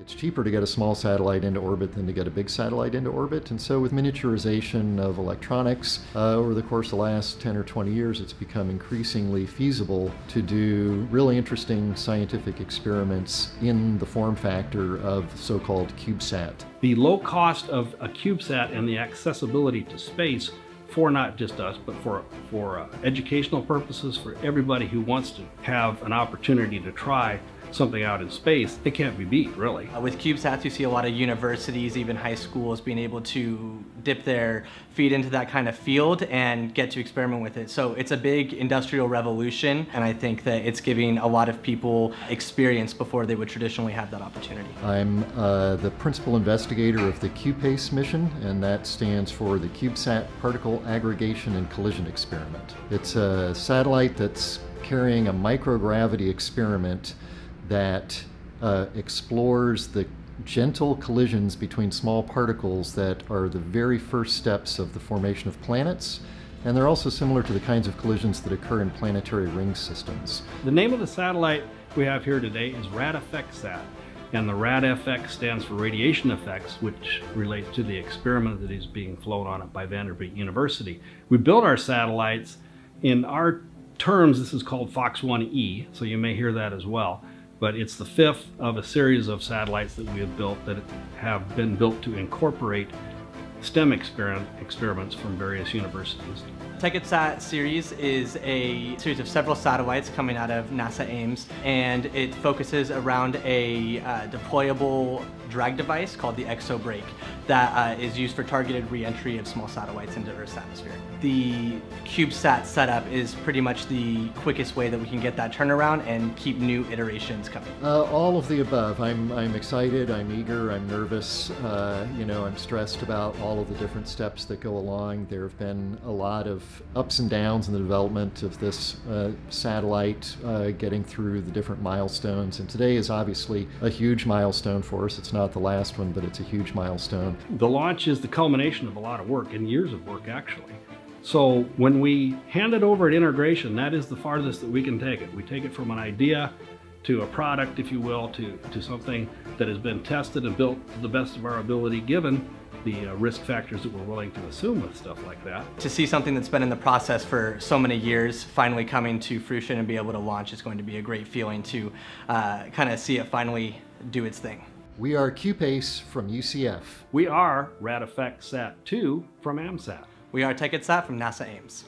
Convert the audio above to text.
It's cheaper to get a small satellite into orbit than to get a big satellite into orbit, and so with miniaturization of electronics over the course of the last 10 or 20 years, it's become increasingly feasible to do really interesting scientific experiments in the form factor of so-called CubeSat. The low cost of a CubeSat and the accessibility to space for not just us, but for educational purposes, for everybody who wants to have an opportunity to try something out in space, it can't be beat, really. With CubeSats, you see a lot of universities, even high schools, being able to dip their feet into that kind of field and get to experiment with it. So it's a big industrial revolution, and I think that it's giving a lot of people experience before they would traditionally have that opportunity. I'm the principal investigator of the CubePace mission, and that stands for the CubeSat Particle Aggregation and Collision Experiment. It's a satellite that's carrying a microgravity experiment that explores the gentle collisions between small particles that are the very first steps of the formation of planets, and they're also similar to the kinds of collisions that occur in planetary ring systems. The name of the satellite we have here today is RAD-FX-SAT, and the RAD-FX stands for radiation effects, which relates to the experiment that is being flown on it by Vanderbilt University. We build our satellites, in our terms, this is called Fox 1E, so you may hear that as well. But it's the fifth of a series of satellites that we have built that have been built to incorporate STEM experiments from various universities. TechItSat series is a series of several satellites coming out of NASA Ames, and it focuses around a deployable drag device called the ExoBrake that is used for targeted re-entry of small satellites into Earth's atmosphere. The CubeSat setup is pretty much the quickest way that we can get that turnaround and keep new iterations coming. All of the above. I'm excited, I'm eager, I'm nervous, I'm stressed about all of the different steps that go along. There have been a lot of ups and downs in the development of this satellite, getting through the different milestones, and today is obviously a huge milestone for us. It's not the last one, but it's a huge milestone. The launch is the culmination of a lot of work, and years of work actually. So when we hand it over at integration, that is the farthest that we can take it. We take it from an idea to a product, if you will, to something that has been tested and built to the best of our ability given the risk factors that we're willing to assume with stuff like that. To see something that's been in the process for so many years finally coming to fruition and be able to launch is going to be a great feeling to kind of see it finally do its thing. We are CubePace from UCF. We are RAD-FX-SAT 2 from AMSAT. We are TechItSat from NASA Ames.